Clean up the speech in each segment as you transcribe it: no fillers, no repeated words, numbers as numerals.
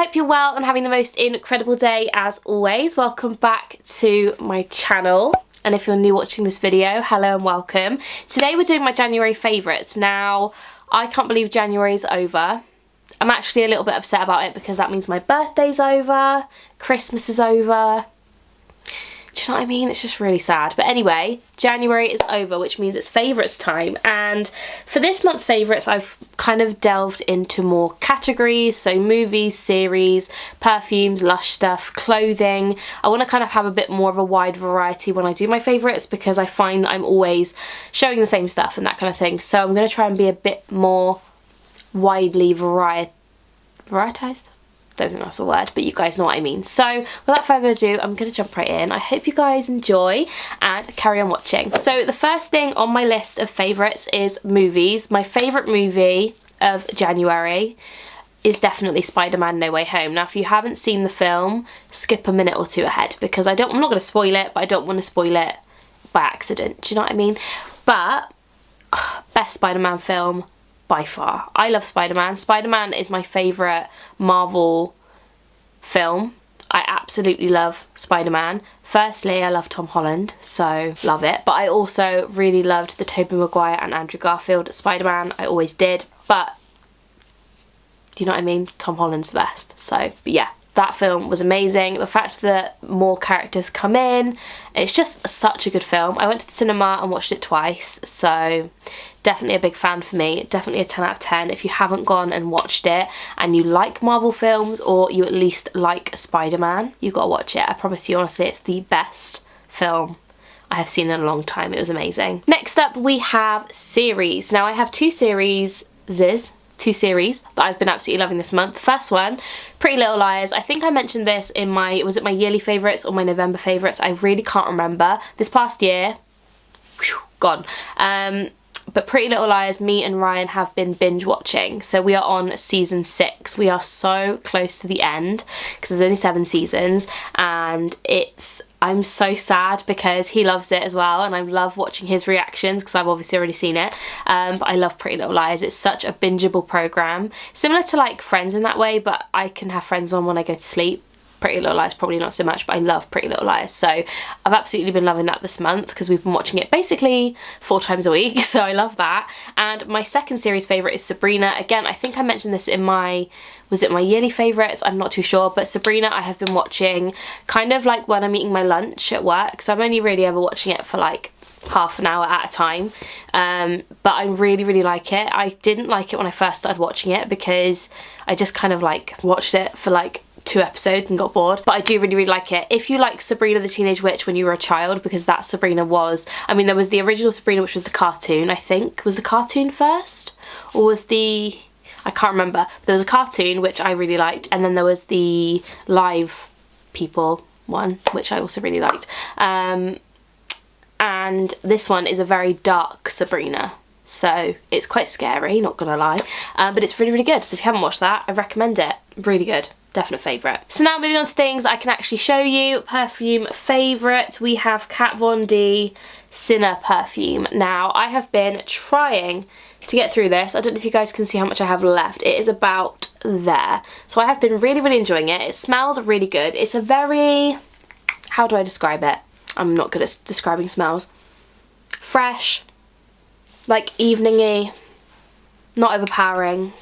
hope you're well and having the most incredible day as always. Welcome back to my channel. And if you're new watching this video, hello and welcome. Today we're doing my January favourites. Now, I can't believe January's over. I'm actually a little bit upset about it because that means my birthday's over, Christmas is over. Do you know what I mean? It's just really sad. But anyway, January is over, which means it's favourites time. And for this month's favourites, I've kind of delved into more categories. So movies, series, perfumes, Lush stuff, clothing. I want to kind of have a bit more of a wide variety when I do my favourites because I find that I'm always showing the same stuff and that kind of thing. So I'm going to try and be a bit more widely varietized? Don't think that's a word, but you guys know what I mean. So without further ado, I'm gonna jump right in. I hope you guys enjoy and carry on watching. So the first thing on my list of favourites is movies. My favourite movie of January is definitely Spider-Man No Way Home. Now if you haven't seen the film, skip a minute or two ahead because I'm not going to spoil it, but I don't want to spoil it by accident. Do you know what I mean? But best Spider-Man film by far. I love Spider-Man. Spider-Man is my favourite Marvel film. I absolutely love Spider-Man. Firstly, I love Tom Holland, so love it. But I also really loved the Tobey Maguire and Andrew Garfield Spider-Man. I always did. But, do you know what I mean? Tom Holland's the best. So, but yeah. That film was amazing. The fact that more characters come in, it's just such a good film. I went to the cinema and watched it twice, so definitely a big fan for me. Definitely a 10 out of 10. If you haven't gone and watched it and you like Marvel films or you at least like Spider-Man, you've got to watch it. I promise you, honestly, it's the best film I have seen in a long time. It was amazing. Next up, we have series. Now, I have two series that I've been absolutely loving this month. First one, Pretty Little Liars. I think I mentioned this in my, was it my yearly favourites or my November favourites? I really can't remember. This past year, gone. But Pretty Little Liars, me and Ryan have been binge watching. So we are on season 6. We are so close to the end because there's only 7 seasons and I'm so sad because he loves it as well and I love watching his reactions because I've obviously already seen it. But I love Pretty Little Liars. It's such a bingeable programme. Similar to like Friends in that way, but I can have Friends on when I go to sleep. Pretty Little Liars probably not so much, but I love Pretty Little Liars. So I've absolutely been loving that this month because we've been watching it basically 4 times a week. So I love that. And my second series favourite is Sabrina. Again, I think I mentioned this in my, was it my yearly favourites? I'm not too sure. But Sabrina I have been watching kind of like when I'm eating my lunch at work. So I'm only really ever watching it for like half an hour at a time. But I really like it. I didn't like it when I first started watching it because I just kind of like watched it for like 2 episodes and got bored, but I do really like it. If you like Sabrina the Teenage Witch when you were a child, because that Sabrina was, I mean there was the original Sabrina which was the cartoon, I think. Was the cartoon first? Or was the, I can't remember. There was a cartoon which I really liked and then there was the live people one which I also really liked. And this one is a very dark Sabrina. So it's quite scary, not gonna lie, but it's really good. So if you haven't watched that, I recommend it. Really good. Definite favourite. So now moving on to things I can actually show you. Perfume favourite. We have Kat Von D Sinner perfume. Now I have been trying to get through this. I don't know if you guys can see how much I have left. It is about there. So I have been really enjoying it. It smells really good. It's a very, how do I describe it? I'm not good at describing smells. Fresh, like evening-y, not overpowering.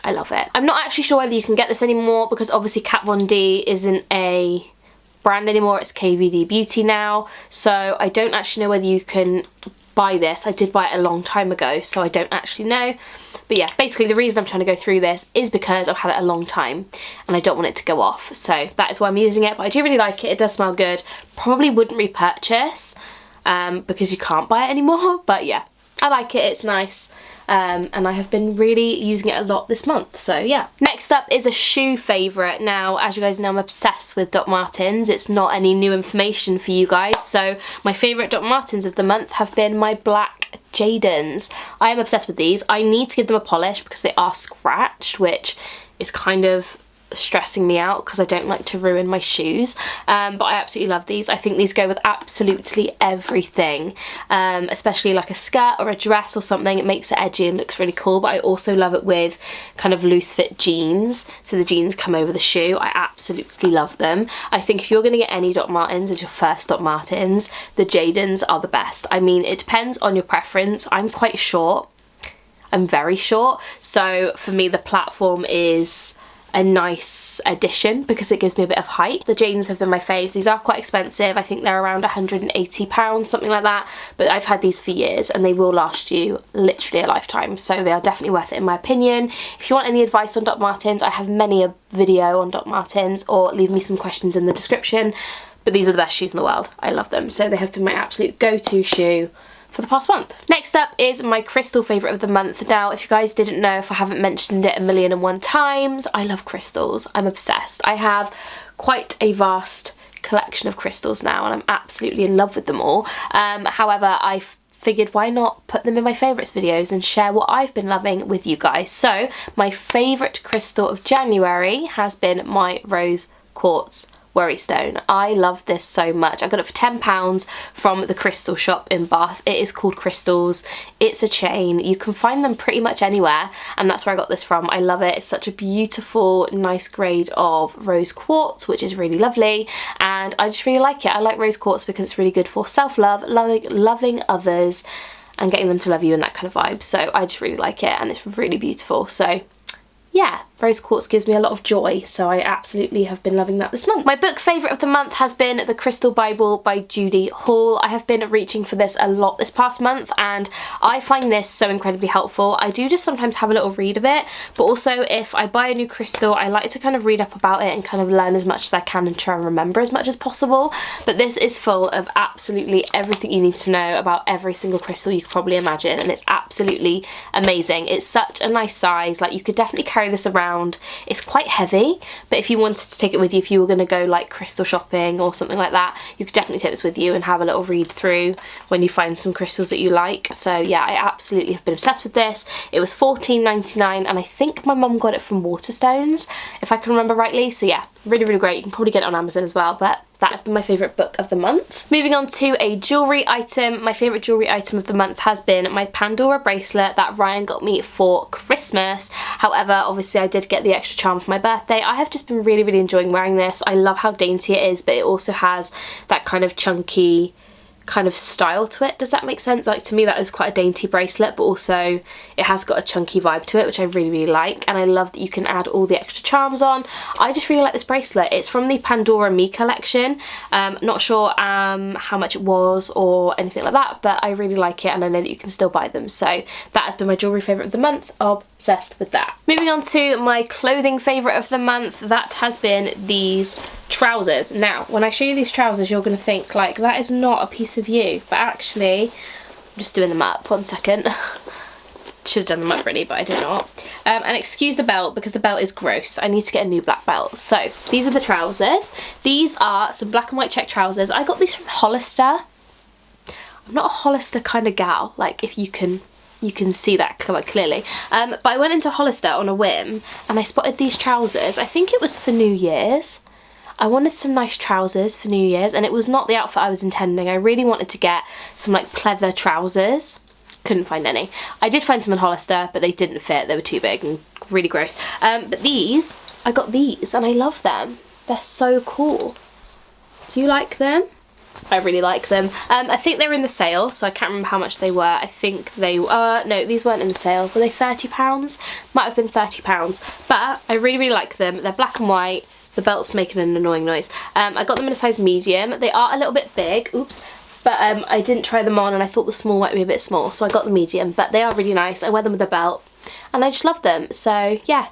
I love it. I'm not actually sure whether you can get this anymore because obviously Kat Von D isn't a brand anymore, it's KVD Beauty now, so I don't actually know whether you can buy this. I did buy it a long time ago, so I don't actually know. But yeah, basically the reason I'm trying to go through this is because I've had it a long time and I don't want it to go off, so that is why I'm using it. But I do really like it. It does smell good. Probably wouldn't repurchase because you can't buy it anymore, but yeah, I like it. It's nice. And I have been really using it a lot this month, so yeah. Next up is a shoe favourite. Now, as you guys know, I'm obsessed with Doc Martens. It's not any new information for you guys, so my favourite Doc Martens of the month have been my black Jadens. I am obsessed with these. I need to give them a polish because they are scratched, which is kind of stressing me out because I don't like to ruin my shoes, but I absolutely love these. I think these go with absolutely everything, especially like a skirt or a dress or something. It makes it edgy and looks really cool, but I also love it with kind of loose fit jeans, so the jeans come over the shoe. I absolutely love them. I think if you're going to get any Doc Martens as your first Doc Martens, the Jadens are the best. I mean, it depends on your preference. I'm quite short. I'm very short, so for me the platform is a nice addition because it gives me a bit of height. The Jadens have been my faves. These are quite expensive. I think they're around £180, something like that, but I've had these for years and they will last you literally a lifetime, so they are definitely worth it in my opinion. If you want any advice on Doc Martens, I have many a video on Doc Martens, or leave me some questions in the description, but these are the best shoes in the world. I love them, so they have been my absolute go-to shoe for the past month. Next up is my crystal favourite of the month. Now, if you guys didn't know, if I haven't mentioned it 1,000,001 times, I love crystals. I'm obsessed. I have quite a vast collection of crystals now and I'm absolutely in love with them all. However, I figured why not put them in my favourites videos and share what I've been loving with you guys. So my favourite crystal of January has been my rose quartz worry stone. I love this so much. I got it for £10 from the crystal shop in Bath. It is called Crystals. It's a chain. You can find them pretty much anywhere, and that's where I got this from. I love it. It's such a beautiful, nice grade of rose quartz, which is really lovely, and I just really like it. I like rose quartz because it's really good for self-love, loving others, and getting them to love you and that kind of vibe. So I just really like it, and it's really beautiful. So yeah, rose quartz gives me a lot of joy, so I absolutely have been loving that this month. My book favourite of the month has been The Crystal Bible by Judy Hall. I have been reaching for this a lot this past month and I find this so incredibly helpful. I do just sometimes have a little read of it, but also if I buy a new crystal, I like to kind of read up about it and kind of learn as much as I can and try and remember as much as possible. But this is full of absolutely everything you need to know about every single crystal you could probably imagine, and it's absolutely amazing. It's such a nice size, like you could definitely carry this around. It's quite heavy, but if you wanted to take it with you, if you were going to go like crystal shopping or something like that, you could definitely take this with you and have a little read through when you find some crystals that you like. So yeah, I absolutely have been obsessed with this. It was £14.99 and I think my mum got it from Waterstones, if I can remember rightly. So yeah, really, really great. You can probably get it on Amazon as well, but that has been my favourite book of the month. Moving on to a jewellery item. My favourite jewellery item of the month has been my Pandora bracelet that Ryan got me for Christmas. However, obviously I did get the extra charm for my birthday. I have just been really, really enjoying wearing this. I love how dainty it is, but it also has that kind of chunky kind of style to it. Does that make sense? Like, to me that is quite a dainty bracelet, but also it has got a chunky vibe to it, which I really, really like, and I love that you can add all the extra charms on. I just really like this bracelet. It's from the Pandora Me collection. Not sure how much it was or anything like that, but I really like it and I know that you can still buy them. So that has been my jewellery favourite of the month. Obsessed with that. Moving on to my clothing favourite of the month, that has been these trousers. Now, when I show you these trousers, you're going to think like, that is not a piece of you, but actually, I'm just doing them up, 1 second. Should have done them up really, but I did not. And excuse the belt because the belt is gross. I need to get a new black belt. So these are the trousers. These are some black and white check trousers. I got these from Hollister. I'm not a Hollister kind of gal, like if you can see that quite clearly. But I went into Hollister on a whim and I spotted these trousers. I think it was for New Year's. I wanted some nice trousers for New Year's and it was not the outfit I was intending. I really wanted to get some like pleather trousers. Couldn't find any. I did find some in Hollister, but they didn't fit. They were too big and really gross. But these, I got these and I love them. They're so cool. Do you like them? I really like them. I think they're in the sale, so I can't remember how much they were. I think they were, no, these weren't in the sale. Were they £30? Might have been £30. But I really, really like them. They're black and white. The belt's making an annoying noise. I got them in a size medium. They are a little bit big. Oops. But I didn't try them on and I thought the small might be a bit small, so I got the medium. But they are really nice. I wear them with a belt and I just love them. So yeah,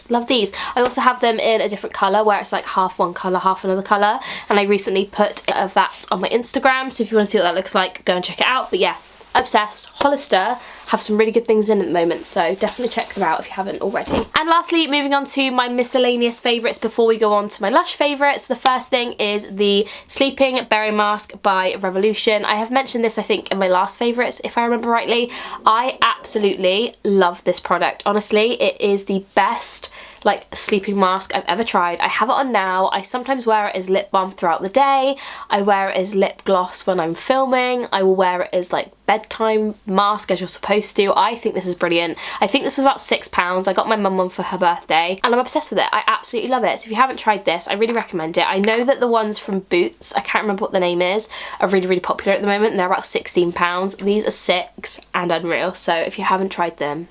love these. I also have them in a different colour where it's like half one colour, half another colour. And I recently put that on my Instagram, so if you want to see what that looks like, go and check it out. But yeah, obsessed. Hollister have some really good things in at the moment, so definitely check them out if you haven't already. And lastly, moving on to my miscellaneous favourites before we go on to my LUSH favourites. The first thing is the Sleeping Berry Mask by Revolution. I have mentioned this, I think, in my last favourites, if I remember rightly. I absolutely love this product. Honestly, it is the best like sleeping mask I've ever tried. I have it on now. I sometimes wear it as lip balm throughout the day. I wear it as lip gloss when I'm filming. I will wear it as like bedtime mask as you're supposed to. I think this is brilliant. I think this was about £6. I got my mum one for her birthday and I'm obsessed with it. I absolutely love it. So if you haven't tried this, I really recommend it. I know that the ones from Boots, I can't remember what the name is, are really, really popular at the moment and they're about £16. These are £6 and unreal. So if you haven't tried them,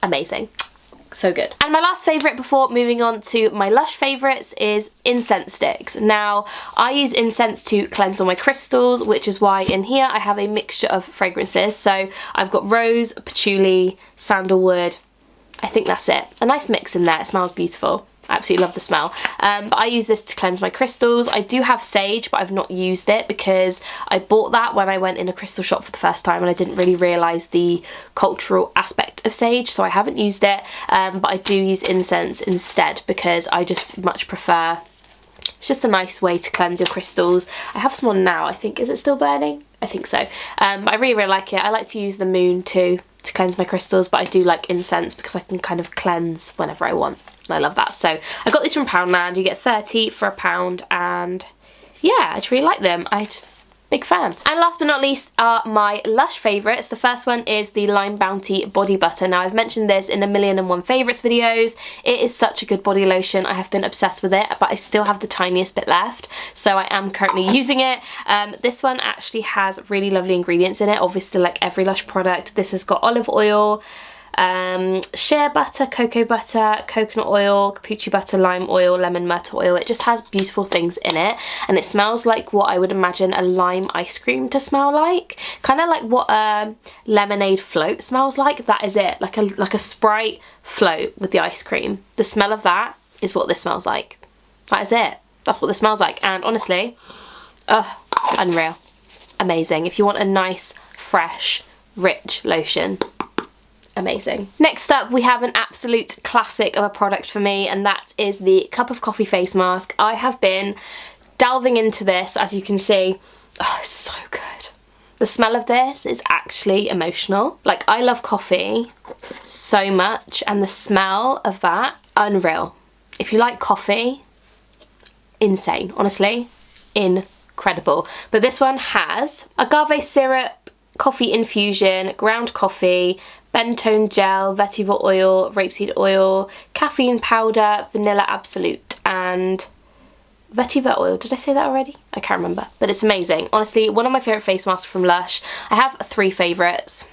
amazing. So good. And my last favourite before moving on to my LUSH favourites is incense sticks. Now, I use incense to cleanse all my crystals, which is why in here I have a mixture of fragrances. So I've got rose, patchouli, sandalwood. I think that's it. A nice mix in there. It smells beautiful. I absolutely love the smell. But I use this to cleanse my crystals. I do have sage, but I've not used it because I bought that when I went in a crystal shop for the first time and I didn't really realise the cultural aspect of sage, so I haven't used it. But I do use incense instead because I just much prefer, it's just a nice way to cleanse your crystals. I have some on now, I think. Is it still burning? I think so. But I really, really like it. I like to use the moon too to cleanse my crystals, but I do like incense because I can kind of cleanse whenever I want. And I love that. So I got these from Poundland. You get 30 for £1 and yeah, I just really like them. Big fan. And last but not least are my LUSH favourites. The first one is the Lime Bounty Body Butter. Now I've mentioned this in 1,000,001 favourites videos. It is such a good body lotion. I have been obsessed with it, but I still have the tiniest bit left. So I am currently using it. This one actually has really lovely ingredients in it. Obviously, like every LUSH product, this has got olive oil, shea butter, cocoa butter, coconut oil, capucci butter, lime oil, lemon myrtle oil. It just has beautiful things in it and it smells like what I would imagine a lime ice cream to smell like. Kind of like what a lemonade float smells like. That is it. Like a Sprite float with the ice cream. The smell of that is what this smells like. That is it. That's what this smells like. And honestly, unreal. Amazing. If you want a nice, fresh, rich lotion, amazing. Next up, we have an absolute classic of a product for me, and that is the Cup of Coffee face mask. I have been delving into this, as you can see. Oh, it's so good. The smell of this is actually emotional. Like, I love coffee so much, and the smell of that, unreal. If you like coffee, insane. Honestly, incredible. But this one has agave syrup, coffee infusion, ground coffee, bentone gel, vetiver oil, rapeseed oil, caffeine powder, vanilla absolute, and vetiver oil. Did I say that already? I can't remember, but it's amazing. Honestly, one of my favourite face masks from LUSH. I have 3 favourites.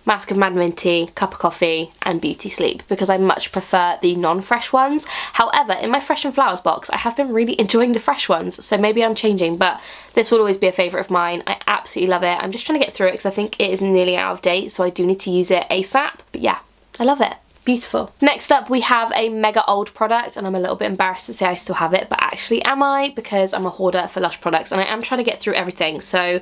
Mask of Mad Minty, Cup of Coffee, and Beauty Sleep, because I much prefer the non-fresh ones. However, in my Fresh and Flowers box, I have been really enjoying the fresh ones, so maybe I'm changing, but this will always be a favourite of mine. I absolutely love it. I'm just trying to get through it because I think it is nearly out of date, so I do need to use it ASAP. But yeah, I love it. Beautiful. Next up, we have a mega old product, and I'm a little bit embarrassed to say I still have it, but actually am I? Because I'm a hoarder for LUSH products and I am trying to get through everything, so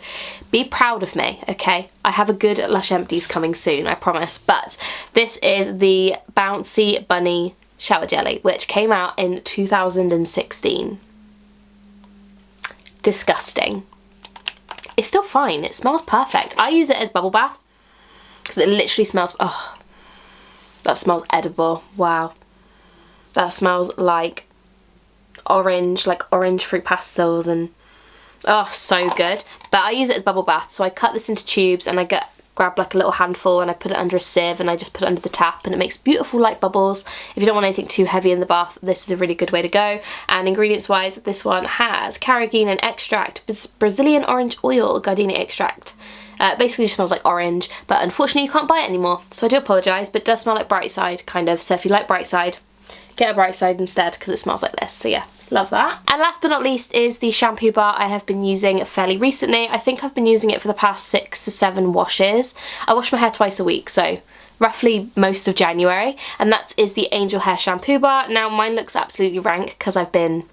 be proud of me, okay? I have a good LUSH empties coming soon, I promise. But this is the Bouncy Bunny Shower Jelly, which came out in 2016. Disgusting. It's still fine, it smells perfect. I use it as bubble bath because it literally smells, oh, that smells edible. Wow. That smells like orange fruit pastels, and oh, so good. But I use it as bubble bath, so I cut this into tubes and I grab like a little handful and I put it under a sieve and I just put it under the tap and it makes beautiful light bubbles. If you don't want anything too heavy in the bath, this is a really good way to go. And ingredients wise, this one has carrageenan extract, Brazilian orange oil, gardenia extract. Basically just smells like orange, but unfortunately you can't buy it anymore, so I do apologise, but it does smell like Bright Side, kind of. So if you like Bright Side, get a Bright Side instead because it smells like this. So yeah, love that. And last but not least is the shampoo bar I have been using fairly recently. I think I've been using it for the past 6 to 7 washes. I wash my hair twice a week, so roughly most of January, and that is the Angel Hair Shampoo Bar. Now mine looks absolutely rank because I've been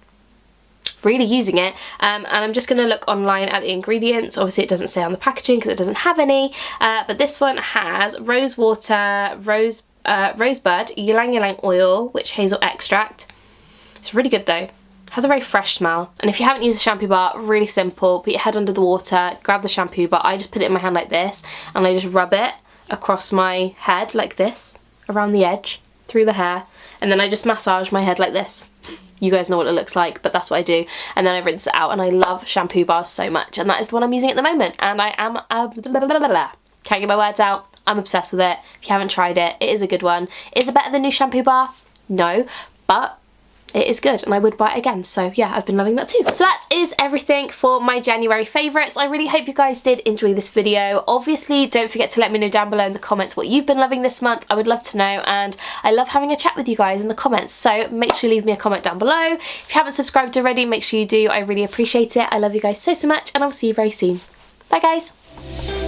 really using it. And I'm just going to look online at the ingredients. Obviously it doesn't say on the packaging because it doesn't have any, but this one has rose water, rosebud, ylang ylang oil, witch hazel extract. It's really good though. Has a very fresh smell. And if you haven't used a shampoo bar, really simple. Put your head under the water, grab the shampoo bar. I just put it in my hand like this and I just rub it across my head like this, around the edge, through the hair, and then I just massage my head like this. You guys know what it looks like, but that's what I do. And then I rinse it out, and I love shampoo bars so much, and that is the one I'm using at the moment. And I am, can't get my words out. I'm obsessed with it. If you haven't tried it, it is a good one. Is it better than new shampoo bar? No, but it is good and I would buy it again. So yeah, I've been loving that too. So that is everything for my January favourites. I really hope you guys did enjoy this video. Obviously, don't forget to let me know down below in the comments what you've been loving this month. I would love to know, and I love having a chat with you guys in the comments. So make sure you leave me a comment down below. If you haven't subscribed already, make sure you do. I really appreciate it. I love you guys so much, and I'll see you very soon. Bye guys.